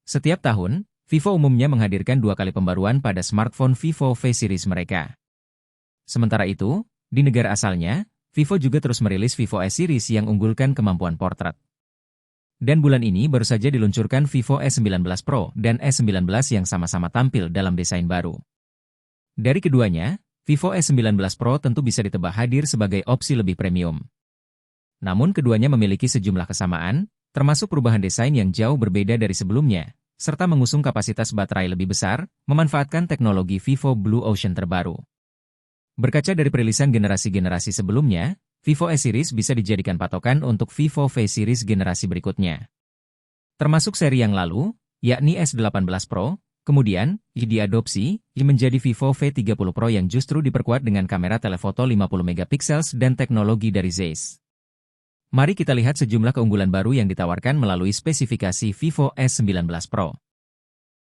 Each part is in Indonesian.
Setiap tahun, Vivo umumnya menghadirkan 2 kali pembaruan pada smartphone Vivo V series mereka. Sementara itu, di negara asalnya, Vivo juga terus merilis Vivo S series yang unggulkan kemampuan portrait. Dan bulan ini baru saja diluncurkan Vivo S19 Pro dan S19 yang sama-sama tampil dalam desain baru. Dari keduanya, Vivo S19 Pro tentu bisa ditebak hadir sebagai opsi lebih premium. Namun keduanya memiliki sejumlah kesamaan, termasuk perubahan desain yang jauh berbeda dari sebelumnya, serta mengusung kapasitas baterai lebih besar, memanfaatkan teknologi Vivo Blue Ocean terbaru. Berkaca dari perilisan generasi-generasi sebelumnya, Vivo S series bisa dijadikan patokan untuk Vivo V series generasi berikutnya. Termasuk seri yang lalu, yakni S18 Pro, kemudian, diadopsi, menjadi Vivo V30 Pro yang justru diperkuat dengan kamera telefoto 50 megapiksel dan teknologi dari Zeiss. Mari kita lihat sejumlah keunggulan baru yang ditawarkan melalui spesifikasi Vivo S19 Pro.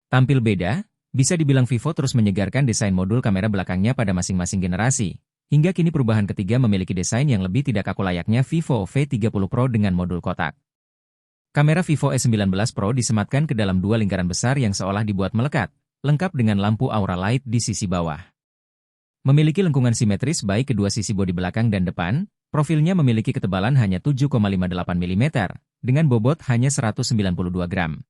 Tampil beda, bisa dibilang Vivo terus menyegarkan desain modul kamera belakangnya pada masing-masing generasi. Hingga kini perubahan ketiga memiliki desain yang lebih tidak kaku layaknya Vivo V30 Pro dengan modul kotak. Kamera Vivo S19 Pro disematkan ke dalam 2 lingkaran besar yang seolah dibuat melekat, lengkap dengan lampu aura light di sisi bawah. Memiliki lengkungan simetris baik kedua sisi bodi belakang dan depan, profilnya memiliki ketebalan hanya 7,58 mm, dengan bobot hanya 192 gram.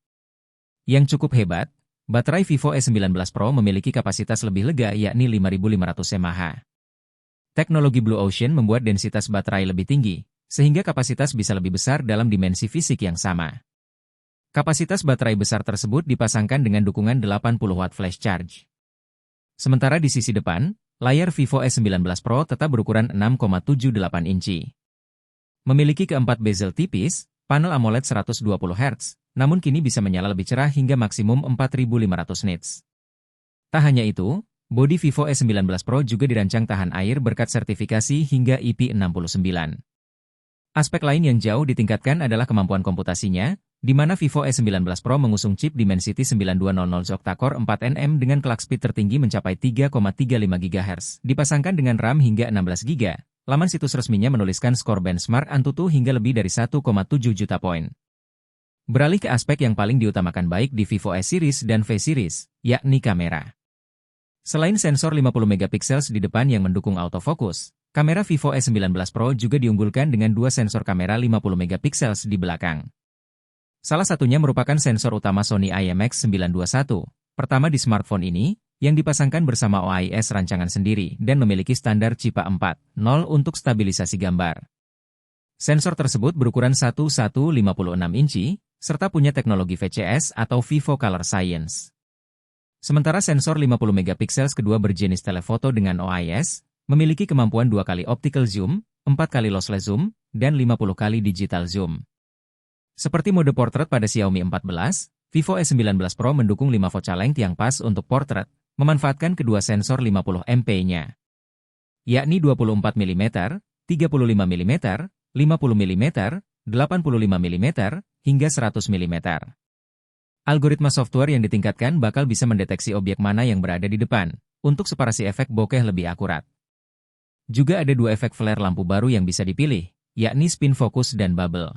Yang cukup hebat, baterai Vivo S19 Pro memiliki kapasitas lebih lega yakni 5500 mAh. Teknologi Blue Ocean membuat densitas baterai lebih tinggi, sehingga kapasitas bisa lebih besar dalam dimensi fisik yang sama. Kapasitas baterai besar tersebut dipasangkan dengan dukungan 80 Watt flash charge. Sementara di sisi depan, layar Vivo S19 Pro tetap berukuran 6,78 inci. Memiliki keempat bezel tipis, panel AMOLED 120 Hz, namun kini bisa menyala lebih cerah hingga maksimum 4500 nits. Tak hanya itu, bodi Vivo S19 Pro juga dirancang tahan air berkat sertifikasi hingga IP69. Aspek lain yang jauh ditingkatkan adalah kemampuan komputasinya, di mana Vivo S19 Pro mengusung chip Dimensity 9200 octa-core 4nm dengan clock speed tertinggi mencapai 3,35 GHz, dipasangkan dengan RAM hingga 16 GB. Laman situs resminya menuliskan skor benchmark Antutu hingga lebih dari 1,7 juta poin. Beralih ke aspek yang paling diutamakan baik di Vivo S series dan V series, yakni kamera. Selain sensor 50 megapiksel di depan yang mendukung autofocus, kamera Vivo S19 Pro juga diunggulkan dengan 2 sensor kamera 50 megapiksel di belakang. Salah satunya merupakan sensor utama Sony IMX921, pertama di smartphone ini, yang dipasangkan bersama OIS rancangan sendiri dan memiliki standar CIPA 4.0 untuk stabilisasi gambar. Sensor tersebut berukuran 1156 inci, serta punya teknologi VCS atau Vivo Color Science. Sementara sensor 50 megapiksel kedua berjenis telefoto dengan OIS, memiliki kemampuan 2 kali optical zoom, 4 kali lossless zoom, dan 50 kali digital zoom. Seperti mode portrait pada Xiaomi 14, Vivo S19 Pro mendukung 5 focal length yang pas untuk portrait, memanfaatkan kedua sensor 50 MP-nya, yakni 24 mm, 35 mm, 50 mm, 85 mm, hingga 100 mm. Algoritma software yang ditingkatkan bakal bisa mendeteksi objek mana yang berada di depan, untuk separasi efek bokeh lebih akurat. Juga ada 2 efek flare lampu baru yang bisa dipilih, yakni spin focus dan bubble.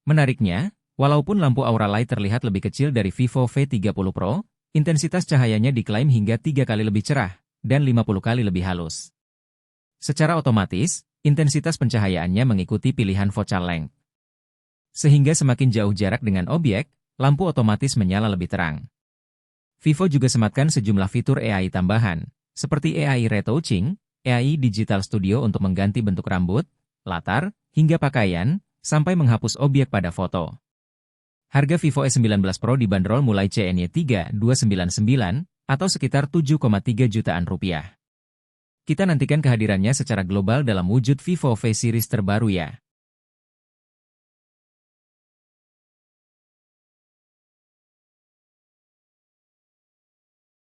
Menariknya, walaupun lampu aura light terlihat lebih kecil dari Vivo V30 Pro, intensitas cahayanya diklaim hingga 3 kali lebih cerah, dan 50 kali lebih halus. Secara otomatis, intensitas pencahayaannya mengikuti pilihan focal length. Sehingga semakin jauh jarak dengan objek, lampu otomatis menyala lebih terang. Vivo juga sematkan sejumlah fitur AI tambahan, seperti AI Retouching, AI Digital Studio untuk mengganti bentuk rambut, latar, hingga pakaian, sampai menghapus objek pada foto. Harga Vivo S19 Pro dibanderol mulai CNY 3.299 atau sekitar 7,3 jutaan rupiah. Kita nantikan kehadirannya secara global dalam wujud Vivo V series terbaru ya.